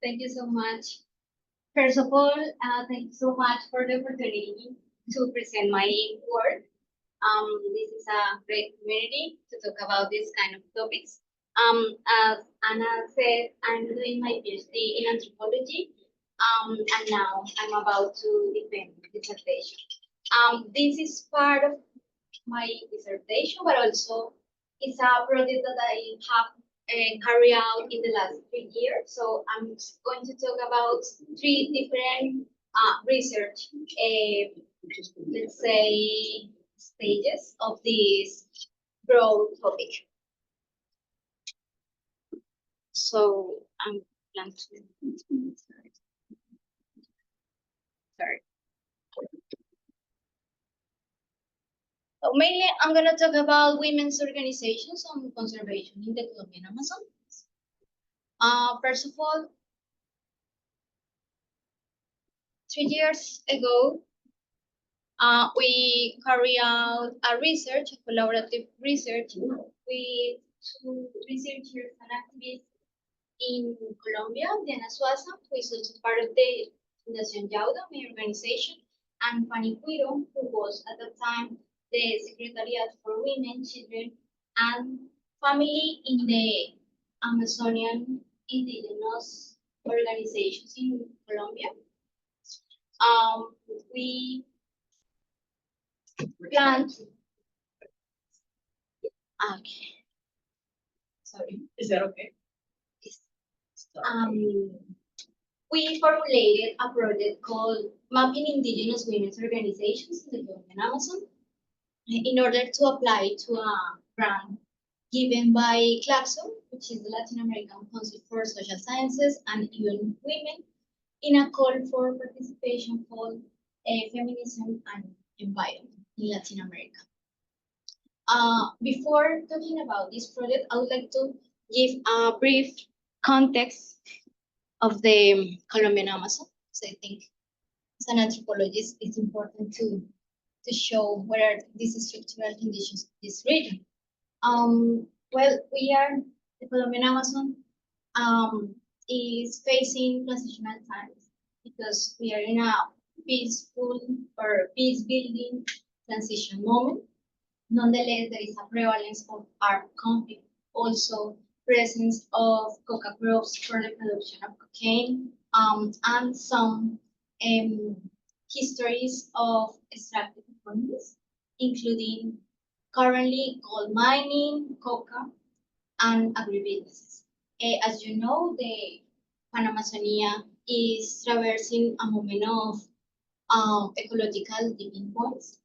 Thank you so much. First of all, thank you so much for the opportunity to present my work. This is a great community to talk about this kind of topics. As Anna said, I'm doing my PhD in anthropology, and now I'm about to defend dissertation. This is part of my dissertation, but also it's a project that I have carried out in the last 3 years. So I'm going to talk about three different research, let's say, stages of this broad topic. So I'm going to sorry. So mainly, I'm going to talk about women's organizations on conservation in the Colombian Amazon. First of all, 3 years ago, we carry out a research, a collaborative research with two researchers and activists in Colombia, Diana Suaza, who is also part of the Fundación Yauda, my organization, and Fanny Cuiro, who was at the time the Secretariat for Women, Children, and Family in the Amazonian indigenous organizations in Colombia. We planned. Okay. Sorry. Is that okay? We formulated a project called Mapping Indigenous Women's Organizations in the Colombian Amazon in order to apply to a grant given by CLACSO, which is the Latin American Council for Social Sciences and even Women, in a call for participation called Feminism and Environment in Latin America. Before talking about this project, I would like to give a brief context of the Colombian Amazon. So I think as an anthropologist, it's important to show what are these structural conditions of this region. Well, the Colombian Amazon is facing transitional times because we are in a peaceful or peace building transition moment. Nonetheless, there is a prevalence of armed conflict, also presence of coca crops for the production of cocaine, and some histories of extractive economies, including currently gold mining, coca, and agribusinesses. As you know, the Panamazonia is traversing a moment of ecological tipping points.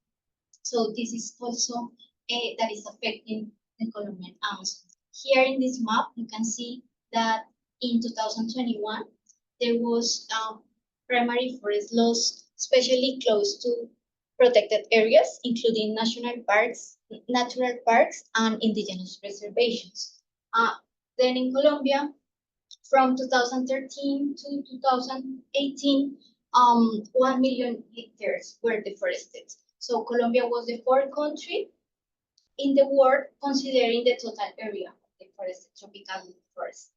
So this is also that is affecting the Colombian Amazon. Here in this map, you can see that in 2021, there was primary forest loss, especially close to protected areas, including national parks, natural parks, and indigenous reservations. Then in Colombia, from 2013 to 2018, 1 million hectares were deforested. So Colombia was the fourth country in the world considering the total area of the forested tropical forest.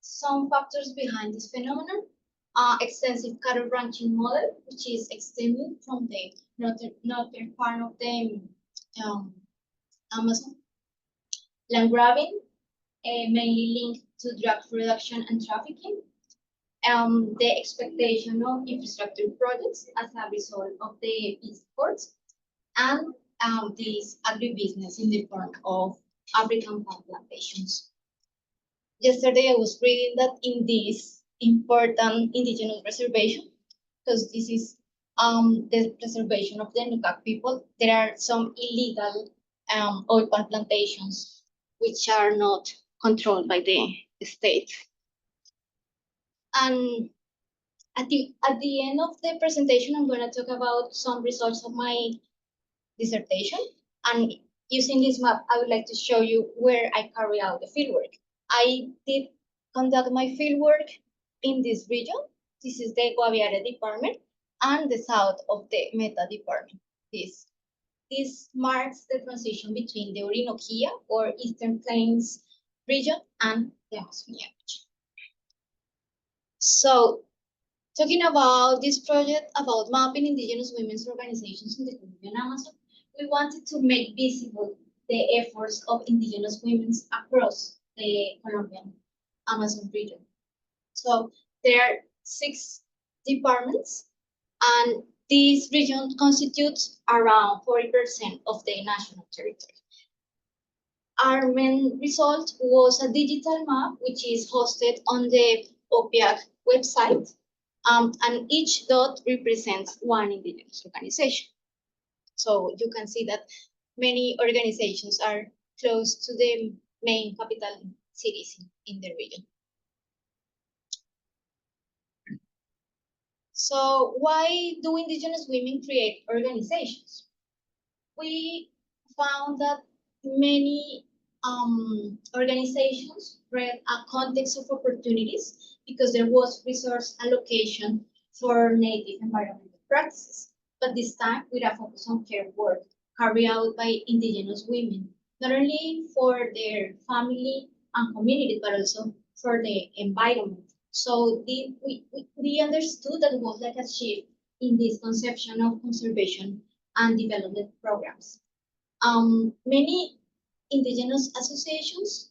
Some factors behind this phenomenon are extensive cattle ranching model, which is extended from the northern part of the Amazon. Land grabbing, mainly linked to drug production and trafficking. The expectation of infrastructure projects as a result of the peace accords, and this agribusiness in the form of African palm plantations. Yesterday, I was reading that in this important indigenous reservation, because this is the preservation of the Nucac people, there are some illegal oil palm plantations which are not controlled by the state. And at the end of the presentation, I'm going to talk about some results of my dissertation. And using this map, I would like to show you where I carry out the fieldwork. I did conduct my fieldwork in this region. This is the Guaviare department and the south of the Meta department. This marks the transition between the Orinoquia or Eastern Plains region and the Amazonia region. So, talking about this project about mapping indigenous women's organizations in the Colombian Amazon, we wanted to make visible the efforts of indigenous women across the Colombian Amazon region. So there are 6 departments, and this region constitutes around 40% of the national territory. Our main result was a digital map, which is hosted on the OPIAC website, and each dot represents one indigenous organization. So you can see that many organizations are close to the main capital cities in the region. So why do indigenous women create organizations? We found that many organizations read a context of opportunities because there was resource allocation for native environmental practices, but this time with a focus on care work carried out by indigenous women, not only for their family and community, but also for the environment. So we understood that it was like a shift in this conception of conservation and development programs. Many indigenous associations,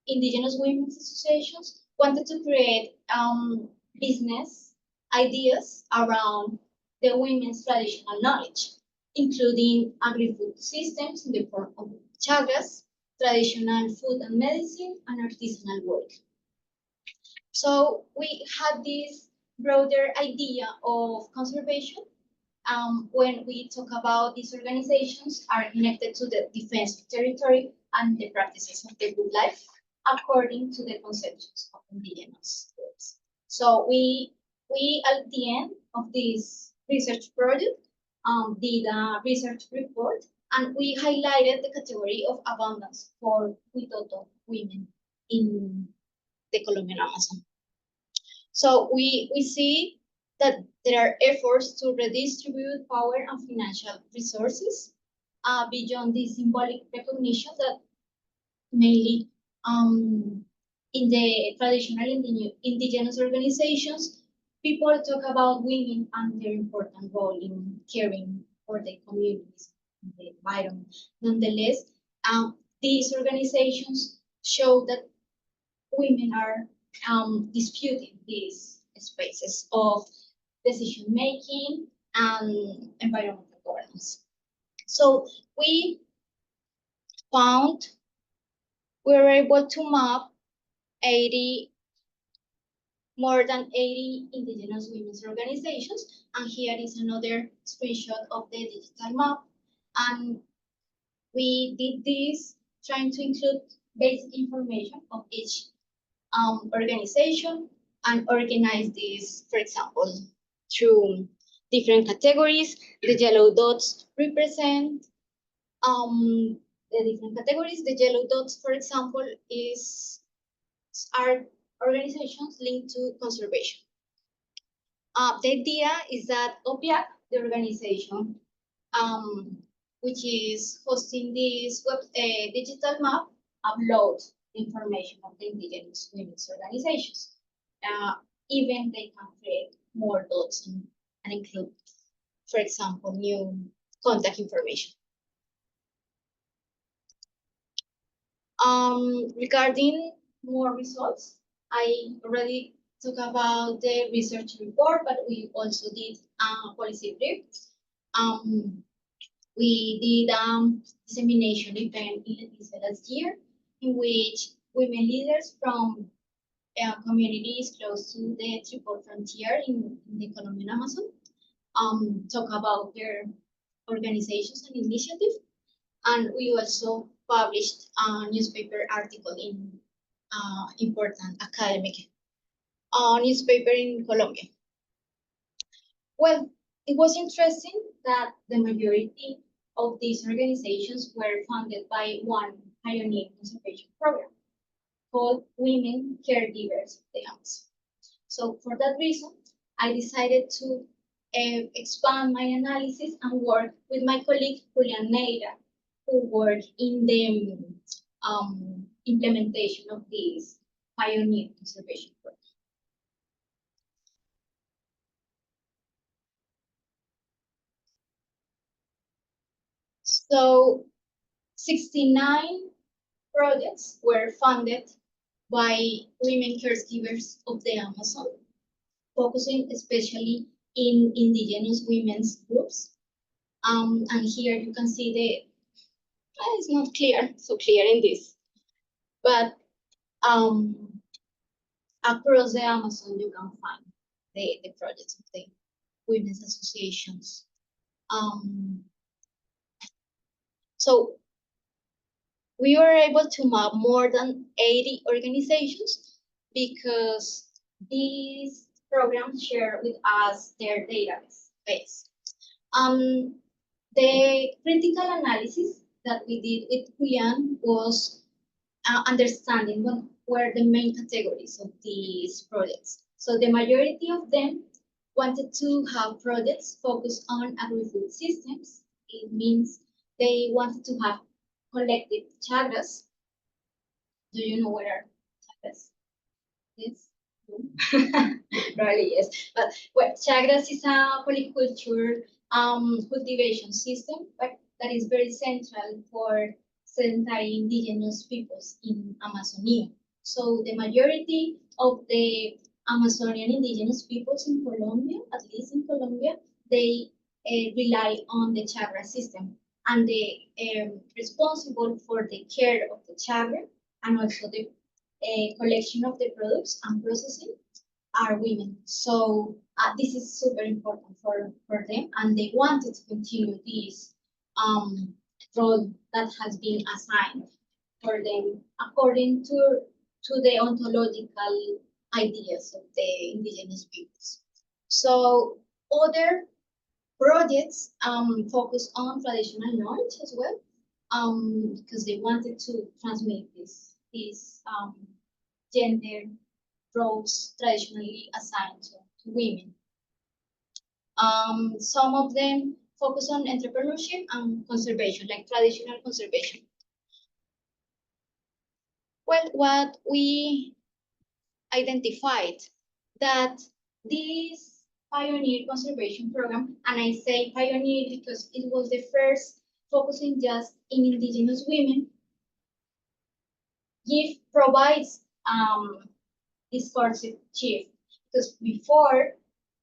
indigenous women's associations, wanted to create business ideas around the women's traditional knowledge, including agri-food systems in the form of chagras, traditional food and medicine, and artisanal work. So we had this broader idea of conservation when we talk about these organizations are connected to the defense of territory and the practices of the good life according to the conceptions of indigenous groups. So we at the end of this research project did a research report, and we highlighted the category of abundance for Huitoto women in the Colombian Amazon. So we see that there are efforts to redistribute power and financial resources beyond the symbolic recognition that mainly in the traditional indigenous organizations, people talk about women and their important role in caring for the communities and the environment. Nonetheless, these organizations show that women are disputing these spaces of decision making and environmental governance. So we found we were able to map 80 more than 80 indigenous women's organizations, and here is another screenshot of the digital map. And we did this trying to include basic information of each organization and organize this, for example, through different categories. The yellow dots represent the different categories. The yellow dots, for example, are organizations linked to conservation. The idea is that OPIAC, the organization, which is hosting this digital map, upload information of the indigenous women's organizations. Even they can create more dots and include, for example, new contact information. Regarding more results, I already talked about the research report, but we also did a policy brief. We did dissemination event in last year, in which women leaders from communities close to the triple frontier in the Colombian Amazon talk about their organizations and initiatives. And we also published a newspaper article in important academic newspaper in Colombia. Well, it was interesting that the majority of these organizations were funded by one pioneer conservation program called Women Caregivers of the Amazon. So for that reason, I decided to expand my analysis and work with my colleague Julian Neira, who worked in the implementation of this pioneer conservation program. So 69 projects were funded by women caregivers of the Amazon, focusing especially in indigenous women's groups. And here you can see it's not so clear in this, but across the Amazon you can find the projects of the women's associations. So we were able to map more than 80 organizations because these programs share with us their database. The critical analysis that we did with Julian was understanding what were the main categories of these projects. So the majority of them wanted to have projects focused on agri-food systems. It means they wanted to have collective chagras. Do you know what are chagras? Yes. Probably yes. But well, chagras is a polyculture cultivation system, but that is very central for sedentary indigenous peoples in Amazonia. So the majority of the Amazonian indigenous peoples in Colombia, at least in Colombia, they rely on the chagra system, and they responsible for the care of the chagra and also the collection of the products and processing are women. So this is super important for them, and they wanted to continue this role that has been assigned for them according to the ontological ideas of the indigenous peoples. So other projects focus on traditional knowledge as well, because they wanted to transmit this gender roles traditionally assigned to women. Some of them focus on entrepreneurship and conservation, like traditional conservation. Well, what we identified that this pioneer conservation program, and I say pioneer because it was the first focusing just in indigenous women, provides this concept shift, because before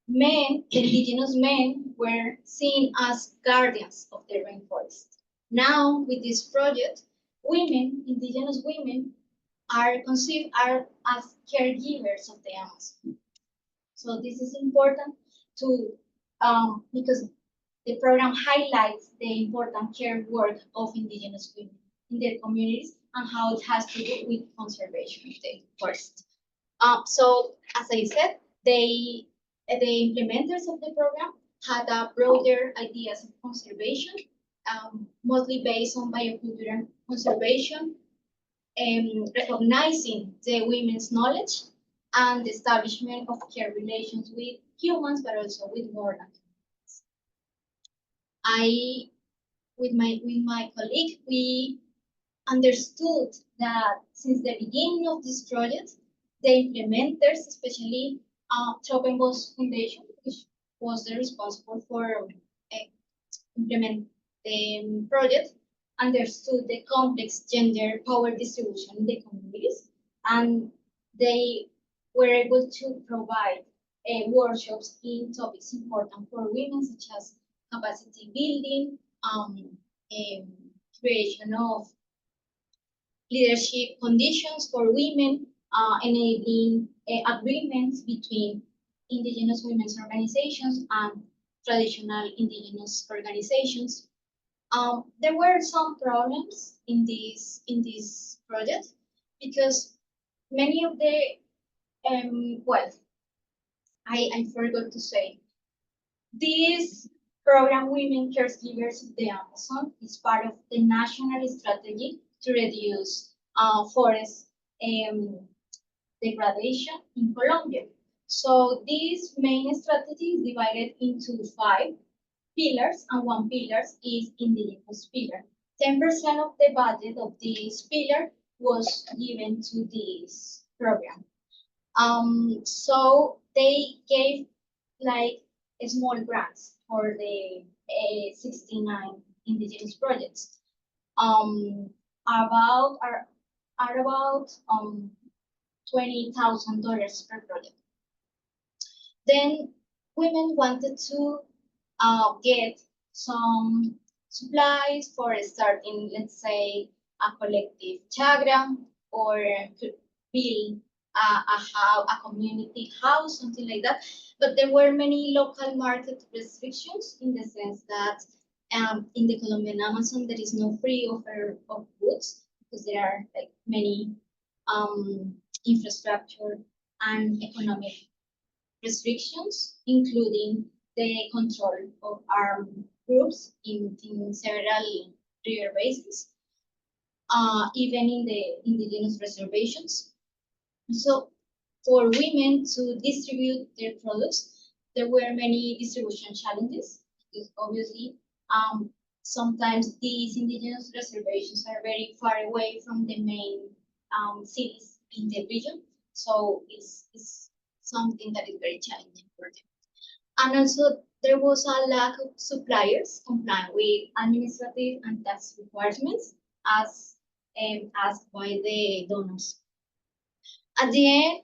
men, indigenous men, were seen as guardians of the rainforest. Now, with this project, women, indigenous women, are conceived as caregivers of the Amazon. So this is important to because the program highlights the important care work of indigenous women in their communities and how it has to do with conservation of the forest. So as I said, the implementers of the program had a broader ideas of conservation, mostly based on biocultural conservation, recognizing the women's knowledge and the establishment of care relations with humans, but also with more than humans. With my colleague, we understood that since the beginning of this project, the implementers, especially Tropilunch Foundation, which was the responsible for implement the project, understood the complex gender power distribution in the communities, and they were able to provide workshops in topics important for women, such as capacity building, creation of leadership conditions for women, enabling agreements between indigenous women's organizations and traditional indigenous organizations. There were some problems in this project because many of the well, I forgot to say, this program, Women Caregivers of the Amazon, is part of the national strategy to reduce forest degradation in Colombia. So this main strategy is divided into 5 pillars, and one pillar is indigenous pillar. 10% of the budget of this pillar was given to this program. So they gave like small grants for the 69 indigenous projects. About are about $20,000 per project. Then women wanted to get some supplies for starting, let's say, a collective chagra or to build a community house, something like that. But there were many local market restrictions in the sense that in the Colombian Amazon there is no free offer of goods because there are like many infrastructure and economic restrictions, including the control of armed groups in several river basins, even in the indigenous reservations. So for women to distribute their products, there were many distribution challenges because obviously sometimes these indigenous reservations are very far away from the main cities in the region. So it's something that is very challenging for them. And also there was a lack of suppliers complying with administrative and tax requirements as asked by the donors. At the end,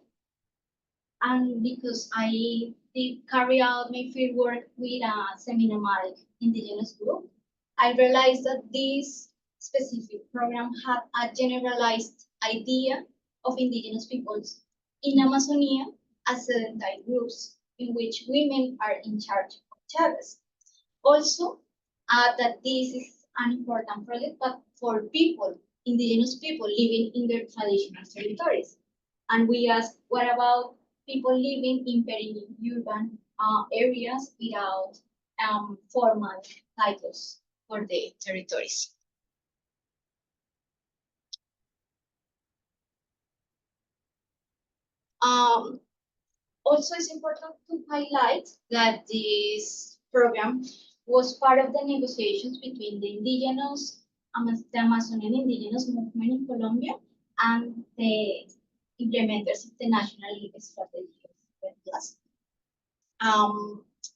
and because I did carry out my field work with a semi-nomadic indigenous group, I realized that this specific program had a generalized idea of indigenous peoples in Amazonia as sedentary groups in which women are in charge of chagras. Also, that this is an important project, but for people, indigenous people living in their traditional territories. And we asked, what about people living in peri-urban areas without formal titles for the territories? Also, it's important to highlight that this program was part of the negotiations between the the Amazonian indigenous movement in Colombia and the implementers of the national strategy of plus.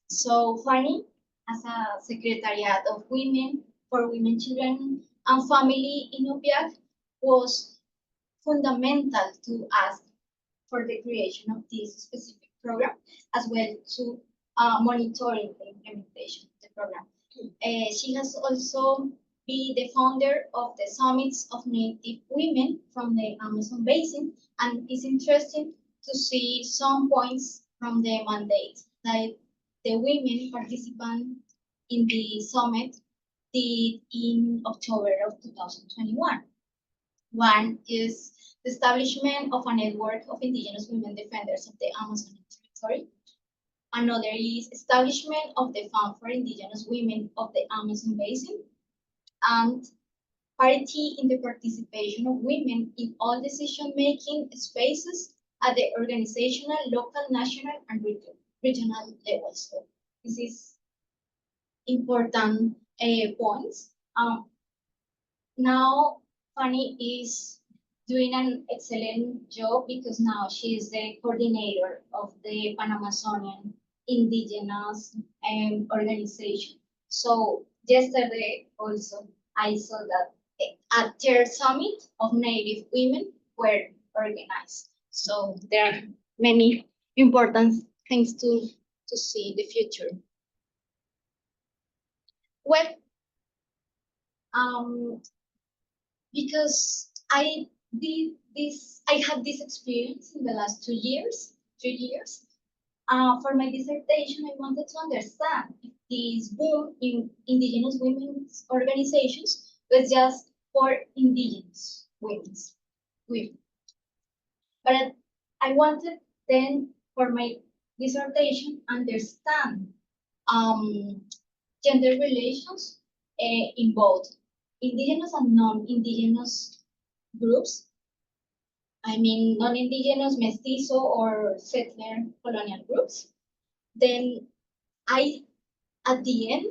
So Fanny, as a secretariat of women for women, children, and family in OPIAC, was fundamental to ask for the creation of this specific program, as well to monitoring the implementation of the program. She has also been the founder of the Summits of Native Women from the Amazon Basin, and it's interesting to see some points from the mandate that the women participant in the summit did in October of 2021. One is the establishment of a network of indigenous women defenders of the Amazon territory. Another is establishment of the Fund for Indigenous Women of the Amazon Basin, and parity in the participation of women in all decision-making spaces at the organizational, local, national, and regional levels. So this is important points. Now, Fanny is doing an excellent job because now she is the coordinator of the Pan-Amazonian Indigenous organization. So yesterday also I saw that a third summit of Native women were organized. So there are many important things to see in the future. Well, because I did this, I had this experience in the last 2 years, 3 years. For my dissertation, I wanted to understand if this boom in indigenous women's organizations was just for indigenous women. But I wanted then for my dissertation understand gender relations in both indigenous and non-indigenous groups. I mean, non-indigenous, mestizo, or settler colonial groups. Then I, at the end,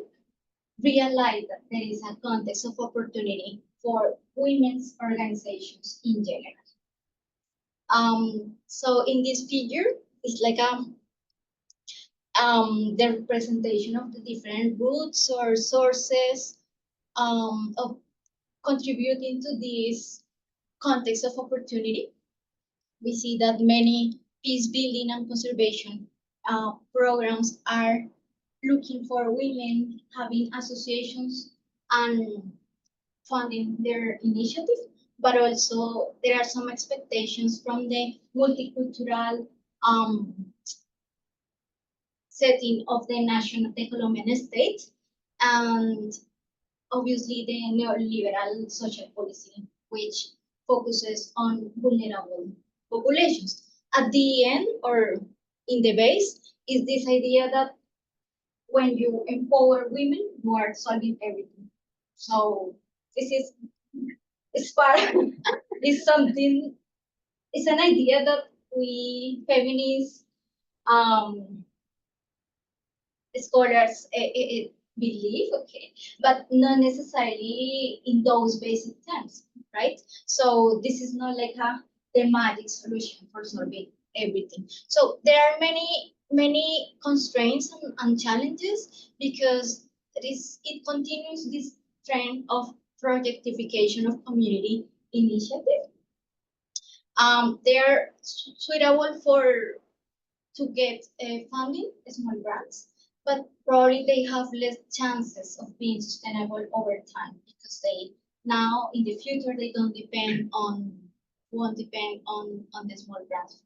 realized that there is a context of opportunity for women's organizations in general. So in this figure, it's like the representation of the different roots or sources of contributing to this context of opportunity. We see that many peace building and conservation programs are looking for women having associations and funding their initiative, but also there are some expectations from the multicultural setting of the Colombian state, and obviously the neoliberal social policy, which focuses on vulnerable populations. At the end, or in the base, is this idea that when you empower women, you are solving everything. So this is part, is something, it's an idea that we feminists scholars believe, okay, but not necessarily in those basic terms, right? So this is not like the magic solution for solving everything. So there are many constraints and challenges because it continues this trend of projectification of community initiative. They are suitable for to get funding, small grants, but probably they have less chances of being sustainable over time because they now in the future they don't depend on won't depend on the small grants.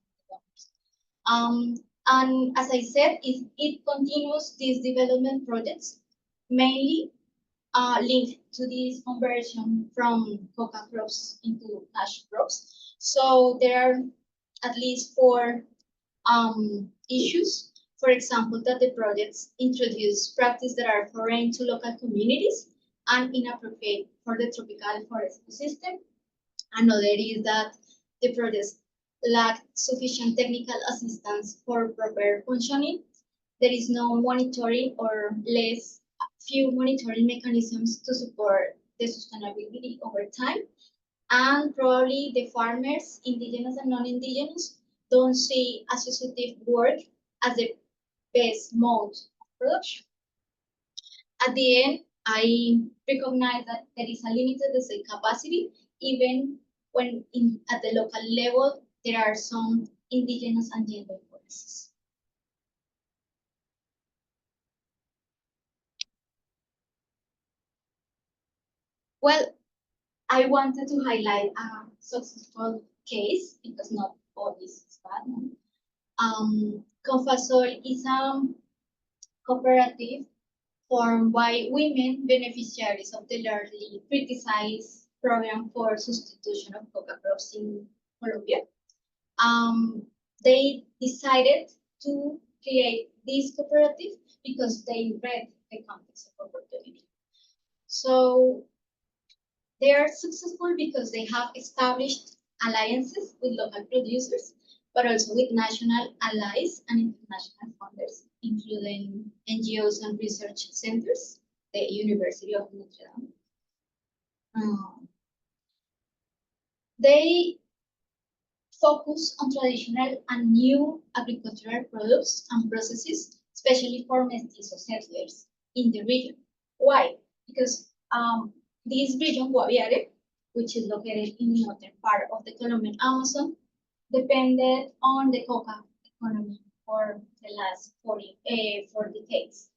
And as I said, it continues these development projects mainly linked to this conversion from coca crops into cash crops. So there are at least four issues. For example, that the projects introduce practices that are foreign to local communities and inappropriate for the tropical forest ecosystem. Another is that the projects lack sufficient technical assistance for proper functioning. There is no monitoring or less few monitoring mechanisms to support the sustainability over time. And probably the farmers, indigenous and non-indigenous, don't see associative work as the best mode of production. At the end, I recognize that there is a limited design capacity, even when at the local level, there are some indigenous and gender policies. Well, I wanted to highlight a successful case because not all this is bad. Confasol is a cooperative formed by women beneficiaries of the largely criticized program for substitution of coca crops in Colombia. They decided to create this cooperative because they read the context of opportunity. So they are successful because they have established alliances with local producers, but also with national allies and international funders, including NGOs and research centers, the University of Notre Dame. They focus on traditional and new agricultural products and processes, especially for mestizo settlers in the region. Why? Because this region, Guaviare, which is located in the northern part of the Colombian Amazon, depended on the coca economy for the last 4 decades.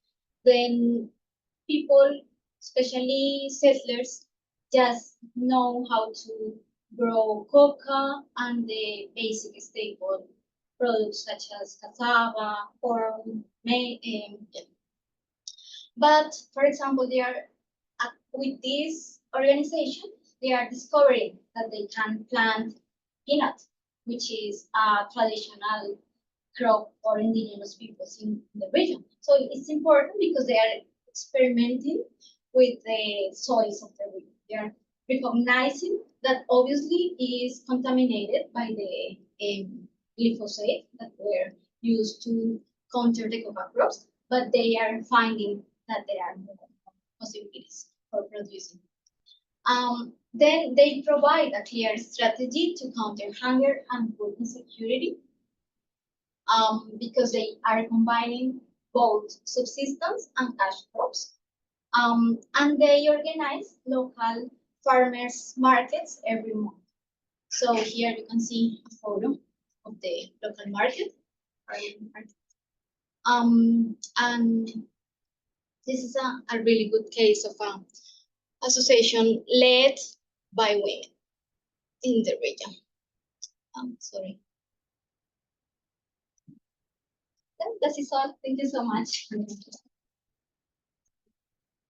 Then people, especially settlers, just know how to grow coca and the basic staple products such as cassava, corn, but for example, they are with this organization, they are discovering that they can plant peanut, which is a traditional crop for indigenous peoples in the region. So it's important because they are experimenting with the soils of the region. They are recognizing that obviously is contaminated by the glyphosate that were used to counter the coca crops, but they are finding that there are more possibilities for producing. Then they provide a clear strategy to counter hunger and food insecurity because they are combining both subsistence and cash crops. And they organize local farmers markets every month. So here you can see a photo of the local market. And this is a really good case of an association led by women in the region. Sorry. That is all. Thank you so much.